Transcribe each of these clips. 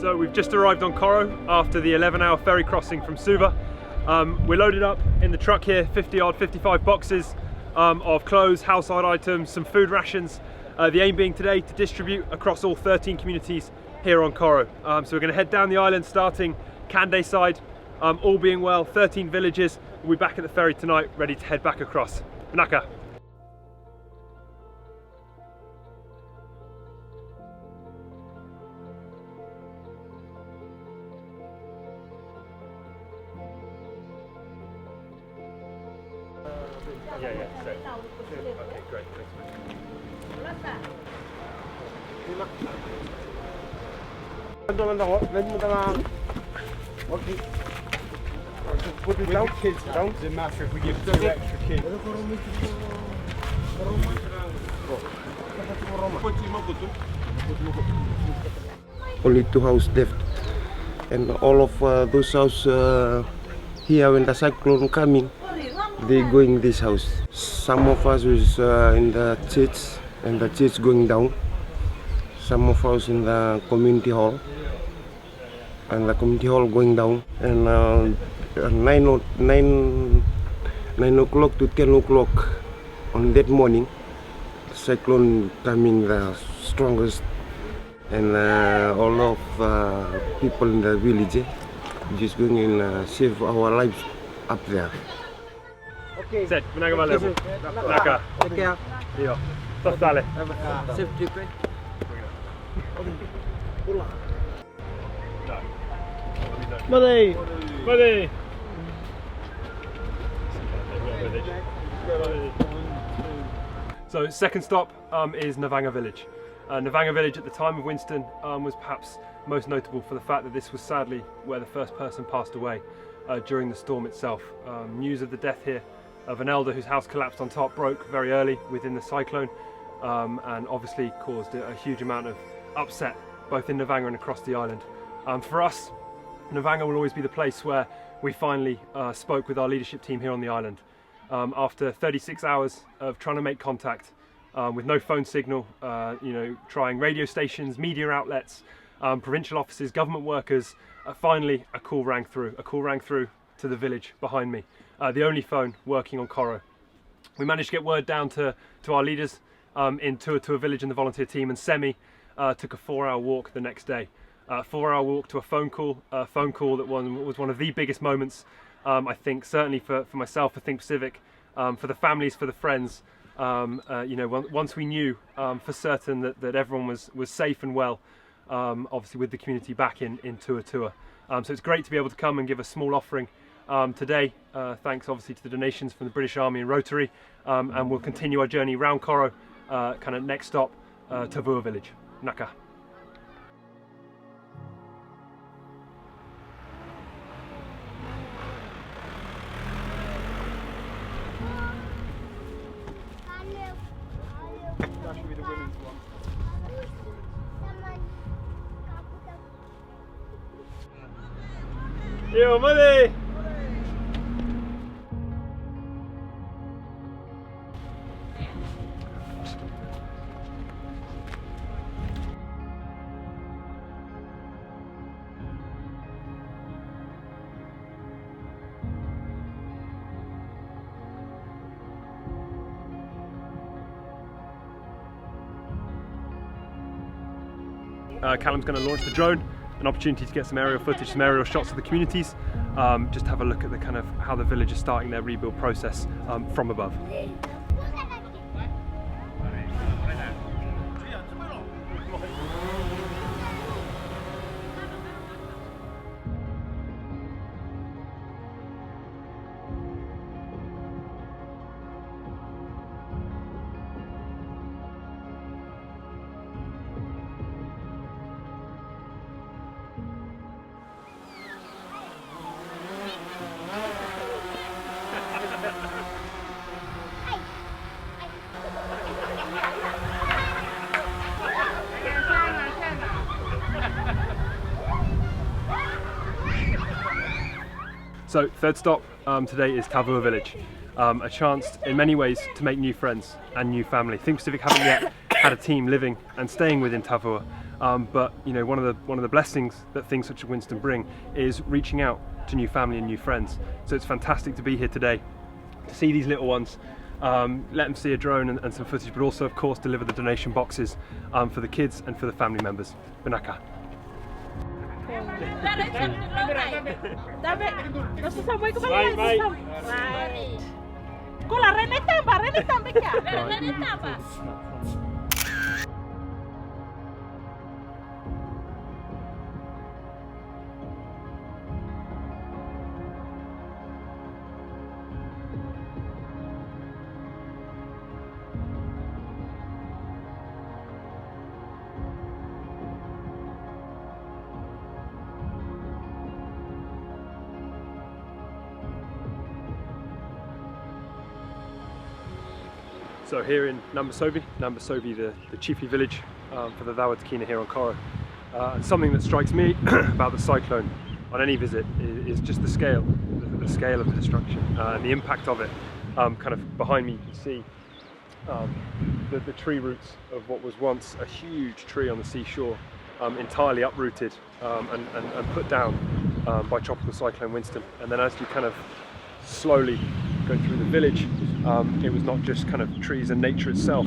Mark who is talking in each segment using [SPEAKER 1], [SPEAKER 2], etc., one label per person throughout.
[SPEAKER 1] So we've just arrived on Koro after the 11-hour ferry crossing from Suva. We're loaded up in the truck here, 50-odd, 55 boxes of clothes, household items, some food rations. The aim being today to distribute across all 13 communities here on Koro. So we're going to head down the island starting Kande side. All being well, 13 villages. We'll be back at the ferry tonight, ready to head back across. Naka. Yeah, so. Okay, great, thanks
[SPEAKER 2] Okay. Put it down. Kids down. Doesn't matter if we give 2 extra kids.
[SPEAKER 3] Only 2 houses left, and all of those houses here when the cyclone coming, they going this house. Some of us is in the church, and the church going down. Some of us in the community hall, and the community hall going down. And 9 o'clock to 10 o'clock on that morning, the cyclone coming the strongest, and all of people in the village just going and save our lives up there.
[SPEAKER 1] Okay. Set, menaga valeu. Naka. Io. Totale.
[SPEAKER 2] Safety.
[SPEAKER 1] Muddy! Muddy! So second stop is Navanga village. Navanga village at the time of Winston was perhaps most notable for the fact that this was sadly where the first person passed away during the storm itself. News of the death here of an elder whose house collapsed on top broke very early within the cyclone, and obviously caused a huge amount of upset both in Navanga and across the island. For us, Navanga will always be the place where we finally spoke with our leadership team here on the island. After 36 hours of trying to make contact with no phone signal, trying radio stations, media outlets, provincial offices, government workers, finally a call rang through to the village behind me. The only phone working on Koro. We managed to get word down to our leaders in Tuatua village and the volunteer team, and Semi took a 4-hour walk the next day. 4-hour walk to a phone call that was one of the biggest moments, I think, certainly for myself, for Think Pacific, for the families, for the friends. Once we knew for certain that everyone was safe and well, obviously with the community back in Tuatua. So it's great to be able to come and give a small offering today, thanks obviously to the donations from the British Army and Rotary, and we'll continue our journey round Koro, kind of next stop, Tavua village. Naka.
[SPEAKER 2] That should be the women's one.
[SPEAKER 1] Yo, money! Callum's going to launch the drone, an opportunity to get some aerial footage, some aerial shots of the communities, just have a look at the kind of how the village is starting their rebuild process from above. So third stop today is Tavua village. A chance in many ways to make new friends and new family. Think Pacific haven't yet had a team living and staying within Tavua, But you know, one of the blessings that things such as Winston bring is reaching out to new family and new friends. So it's fantastic to be here today to see these little ones, let them see a drone and some footage, but also of course deliver the donation boxes for the kids and for the family members. Benaka. So here in Nambasovi, the chiefly village for the Dawatkina here on Koro. Something that strikes me about the cyclone on any visit is just the scale of the destruction and the impact of it. Kind of behind me you can see the tree roots of what was once a huge tree on the seashore, entirely uprooted and put down by tropical cyclone Winston. And then as you kind of slowly go through the village, it was not just kind of trees and nature itself,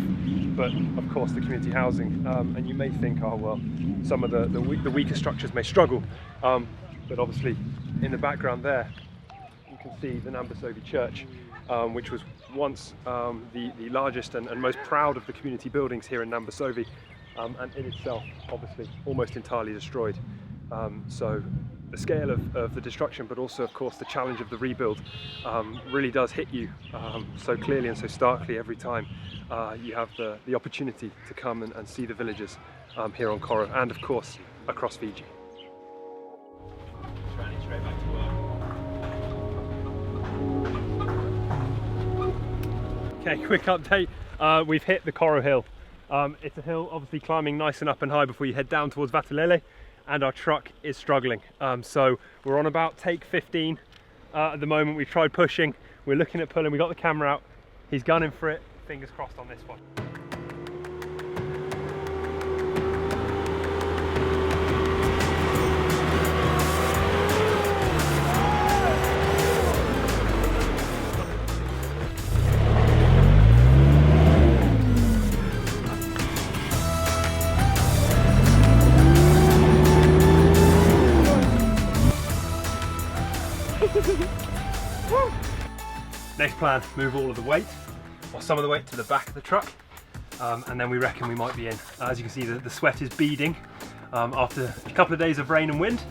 [SPEAKER 1] but of course the community housing. And you may think, oh well, some of the weaker structures may struggle, but obviously in the background there you can see the Nambasovi church, which was once the largest and most proud of the community buildings here in Nambasovi, and in itself obviously almost entirely destroyed. So the scale of the destruction, but also of course the challenge of the rebuild, really does hit you so clearly and so starkly every time you have the opportunity to come and see the villages here on Koro and of course across Fiji. Okay, quick update. We've hit the Koro hill. It's a hill obviously climbing nice and up and high before you head down towards Vatulele, and our truck is struggling. So we're on about take 15 at the moment. We've tried pushing, we're looking at pulling, we got the camera out, he's gunning for it, fingers crossed on this one. Next plan, move all of the weight, or some of the weight, to the back of the truck, and then we reckon we might be in. As you can see, the sweat is beading. After a couple of days of rain and wind,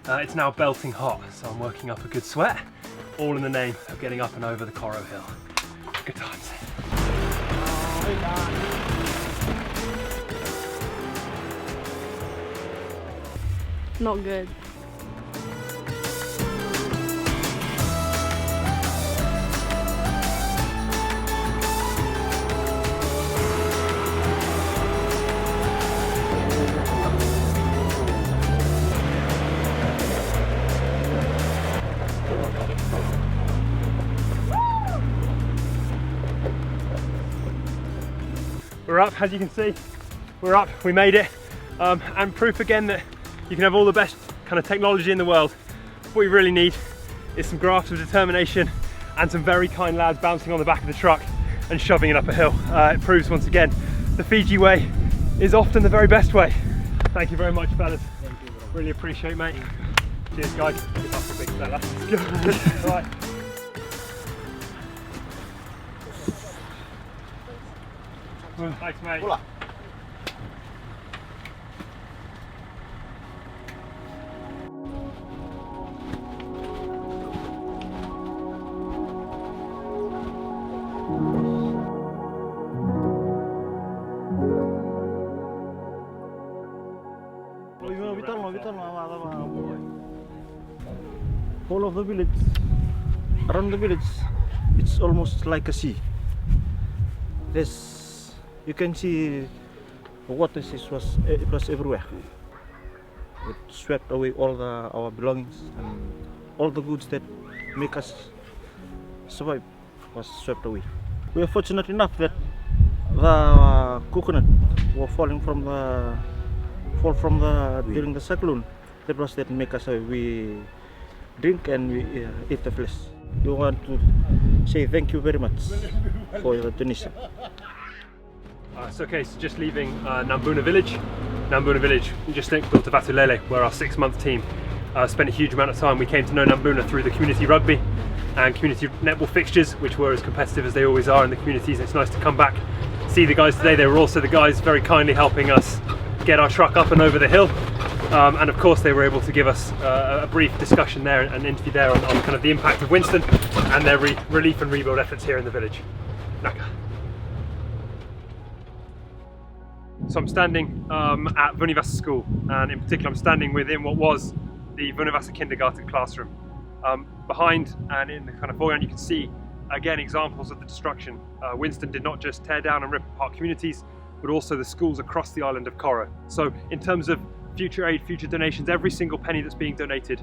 [SPEAKER 1] it's now belting hot, so I'm working up a good sweat, all in the name of getting up and over the Koro hill. Good times.
[SPEAKER 4] Not good.
[SPEAKER 1] We're up, as you can see, we're up, we made it, and proof again that you can have all the best kind of technology in the world. What you really need is some graft of determination and some very kind lads bouncing on the back of the truck and shoving it up a hill. It proves once again the Fiji way is often the very best way. Thank you very much, fellas. Thank you, bro. Really appreciate, mate. Cheers, guys. Give up a big fella. Let's go. Right. Thanks, mate. Hola.
[SPEAKER 2] All of the village, around the village, it's almost like a sea. You can see the water it was everywhere. It swept away all our belongings, and all the goods that make us survive was swept away. We are fortunate enough that the coconut were falling from fall from the during the cyclone. That was that make us we drink and we eat the flesh. We want to say thank you very much for your donation.
[SPEAKER 1] So just leaving Nambuna village. Nambuna village, just next door to Vatulele, where our 6-month team spent a huge amount of time. We came to know Nambuna through the community rugby and community netball fixtures, which were as competitive as they always are in the communities. It's nice to come back, see the guys today. They were also the guys very kindly helping us get our truck up and over the hill. And of course they were able to give us a brief discussion there and interview there on kind of the impact of Winston and their relief and rebuild efforts here in the village. Naka. So I'm standing at Vunivasa School, and in particular I'm standing within what was the Vunivasa kindergarten classroom. Behind and in the kind of foreground you can see again examples of the destruction. Winston did not just tear down and rip apart communities, but also the schools across the island of Koro. So in terms of future aid, future donations, every single penny that's being donated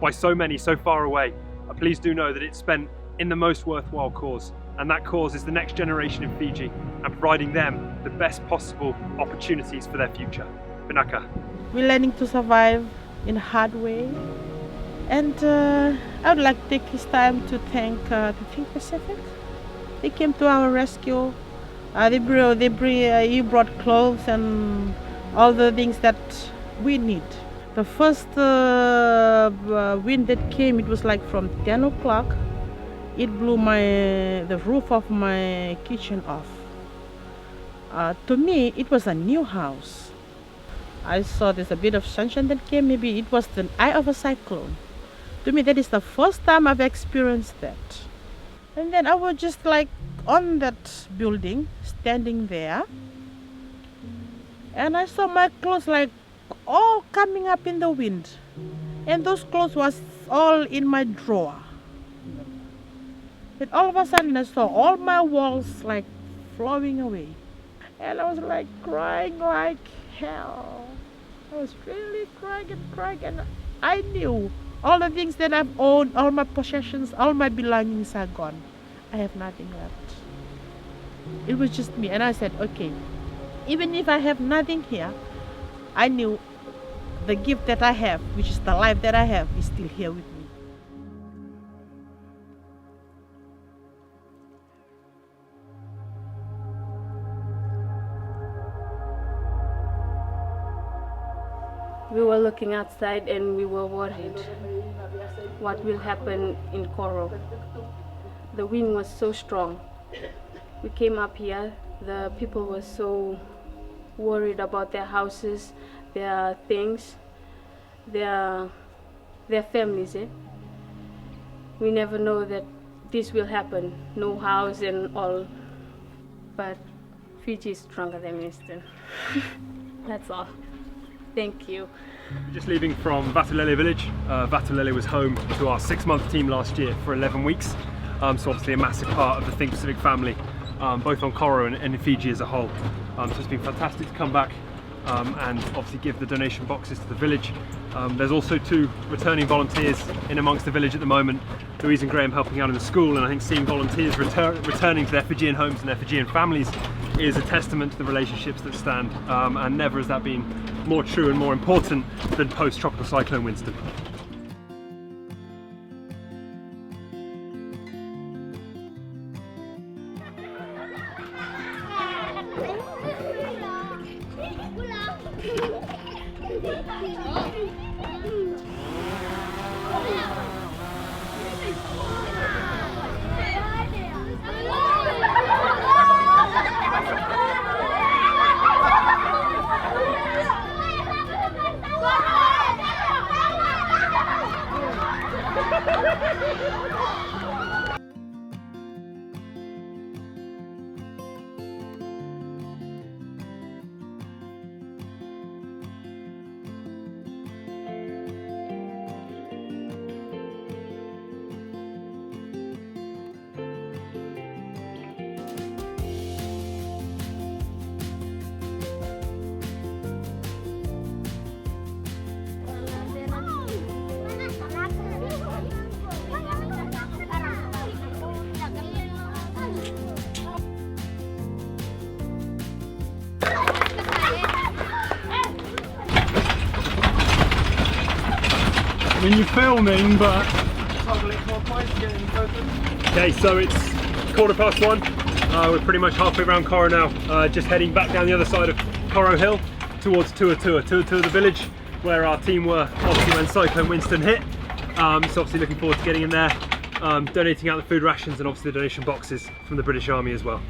[SPEAKER 1] by so many so far away, please do know that it's spent in the most worthwhile cause, and that cause is the next generation in Fiji and providing them the best possible opportunities for their future. Binaka.
[SPEAKER 5] We're learning to survive in a hard way, and I would like to take this time to thank the Think Pacific. They came to our rescue. You brought clothes and all the things that we need. The first wind that came, it was like from 10 o'clock. It blew the roof of my kitchen off. To me, it was a new house. I saw there's a bit of sunshine that came. Maybe it was the eye of a cyclone. To me, that is the first time I've experienced that. And then I was just like on that building, standing there. And I saw my clothes like all coming up in the wind. And those clothes was all in my drawer. And all of a sudden I saw all my walls like flowing away. And I was like crying like hell. I was really crying and crying, and I knew all the things that I've owned, all my possessions, all my belongings are gone. I have nothing left. It was just me, and I said, okay, even if I have nothing here, I knew the gift that I have, which is the life that I have, is still here with me.
[SPEAKER 4] We were looking outside and we were worried what will happen in Koro. The wind was so strong. We came up here, the people were so worried about their houses, their things, their families. We never know that this will happen, no house and all. But Fiji is stronger than Winston. That's all. Thank you.
[SPEAKER 1] Just leaving from Vatulele village. Vatulele was home to our 6-month team last year for 11 weeks. So obviously a massive part of the Think Pacific family, both on Koro and in Fiji as a whole. So it's been fantastic to come back and obviously give the donation boxes to the village. There's also 2 returning volunteers in amongst the village at the moment, Louise and Graham helping out in the school, and I think seeing volunteers returning to their Fijian homes and their Fijian families is a testament to the relationships that stand, and never has that been more true and more important than post-tropical cyclone Winston. I mean, you're filming, but... Okay, so it's 1:15. We're pretty much halfway around Koro now, just heading back down the other side of Koro Hill towards Tuatua, the village where our team were obviously when Cyclone Winston hit. So obviously looking forward to getting in there, donating out the food rations and obviously the donation boxes from the British Army as well.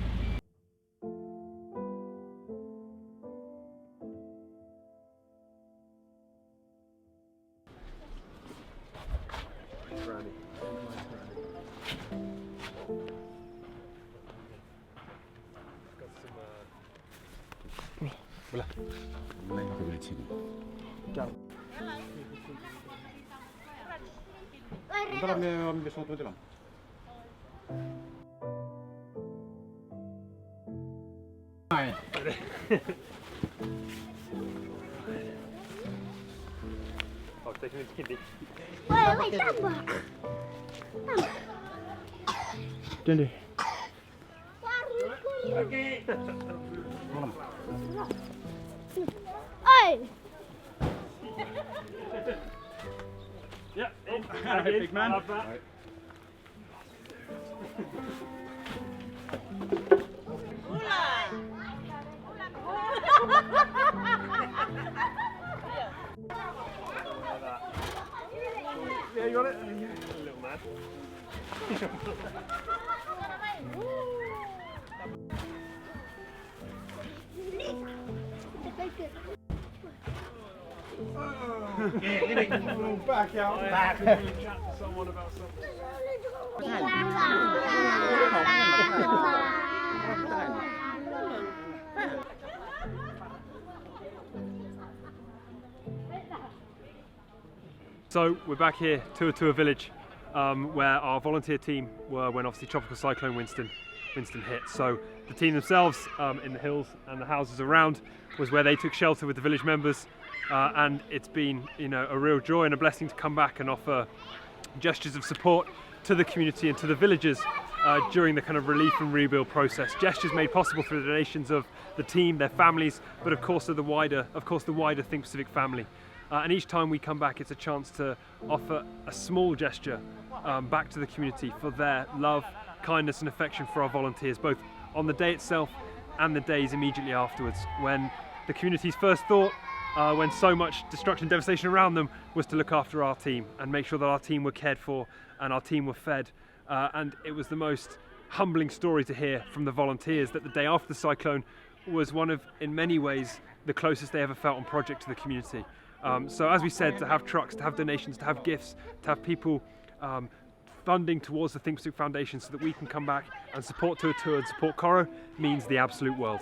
[SPEAKER 1] I'll take him into Kindy.
[SPEAKER 6] Wait, tambah.
[SPEAKER 2] Jadi.
[SPEAKER 6] Oi!
[SPEAKER 1] Yeah,
[SPEAKER 2] Big man.
[SPEAKER 1] Love that. Yeah, you got it? A little man.
[SPEAKER 2] Back out.
[SPEAKER 1] Back. Chat to someone about something. So we're back here, Tuatua village, where our volunteer team were when obviously Tropical Cyclone Winston hit. So the team themselves in the hills and the houses around was where they took shelter with the village members, and it's been, you know, a real joy and a blessing to come back and offer gestures of support to the community and to the villagers during the kind of relief and rebuild process. Gestures made possible through the donations of the team, their families, but of course the wider Think Pacific family. And each time we come back, it's a chance to offer a small gesture back to the community for their love, kindness and affection for our volunteers, both on the day itself and the days immediately afterwards, when the community's first thought, when so much destruction and devastation around them, was to look after our team and make sure that our team were cared for and our team were fed. And it was the most humbling story to hear from the volunteers that the day after the cyclone was one of, in many ways, the closest they ever felt on project to the community. So as we said, to have trucks, to have donations, to have gifts, to have people funding towards the Think Pacific Foundation so that we can come back and support Tuatua and support Koro means the absolute world.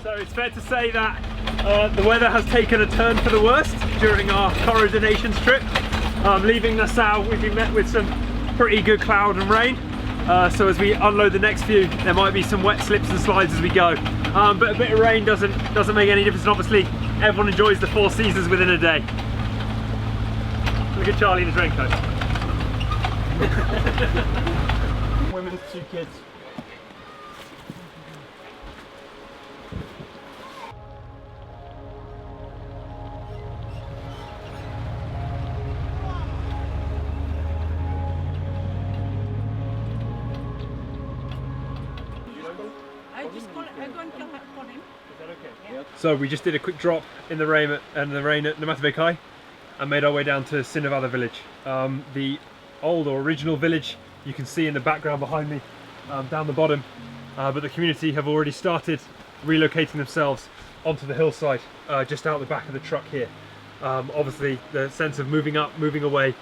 [SPEAKER 1] So it's fair to say that the weather has taken a turn for the worst during our Koro donations trip. Leaving Nassau, we've been met with some pretty good cloud and rain. So as we unload the next few, there might be some wet slips and slides as we go. But a bit of rain doesn't make any difference, and obviously everyone enjoys the 4 seasons within a day. Look at Charlie in his raincoat.
[SPEAKER 2] Women, 2 kids.
[SPEAKER 1] So we just did a quick drop in the rain at Namatave Kai and made our way down to Sinavada village. The old or original village you can see in the background behind me down the bottom, but the community have already started relocating themselves onto the hillside just out the back of the truck here. Obviously the sense of moving up, moving away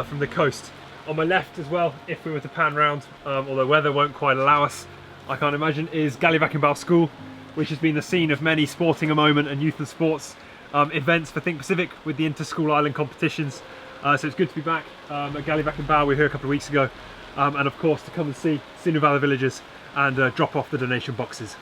[SPEAKER 1] from the coast. On my left as well, if we were to pan round, although weather won't quite allow us, I can't imagine, is Gallivakenbau School, which has been the scene of many sporting a moment and youth and sports events for Think Pacific with the inter-school island competitions. So it's good to be back at Gallivakenbau. We were here a couple of weeks ago, and of course to come and see Sinuvalla villagers and drop off the donation boxes.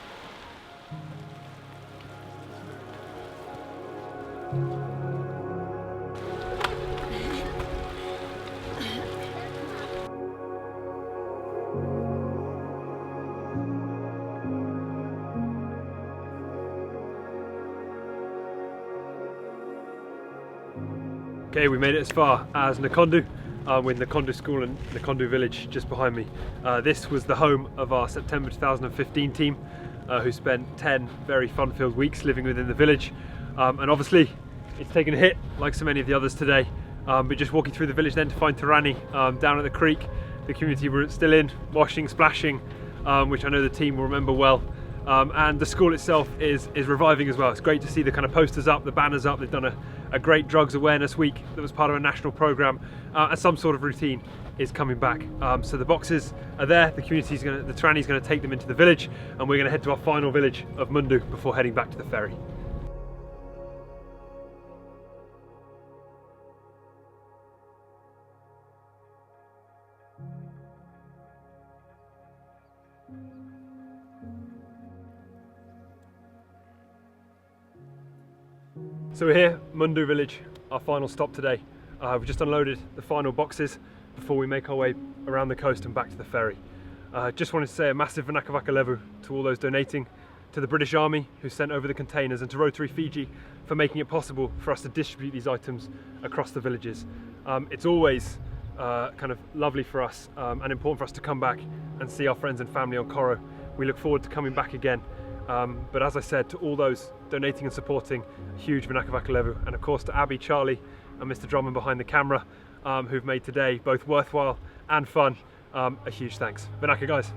[SPEAKER 1] Okay, we made it as far as Nkondu, with Nkondu School and Nkondu Village just behind me. This was the home of our September 2015 team, who spent 10 very fun-filled weeks living within the village. And obviously, it's taken a hit, like so many of the others today. But just walking through the village then to find Tarani down at the creek, the community were still in, washing, splashing, which I know the team will remember well. And the school itself is reviving as well. It's great to see the kind of posters up, the banners up. They've done a great drugs awareness week that was part of a national programme, and some sort of routine is coming back. So the boxes are there, the Tarani's going to take them into the village, and we're going to head to our final village of Mundu before heading back to the ferry. So we're here, Mundu village, our final stop today. We've just unloaded the final boxes before we make our way around the coast and back to the ferry. Just wanted to say a massive Vinakavaka levu to all those donating, to the British Army who sent over the containers, and to Rotary Fiji for making it possible for us to distribute these items across the villages. It's always kind of lovely for us and important for us to come back and see our friends and family on Koro. We look forward to coming back again. But as I said, to all those donating and supporting, a huge Vinakavaka levu, and of course to Abby, Charlie and Mr. Drummond behind the camera, who've made today both worthwhile and fun, a huge thanks. Vinaka guys.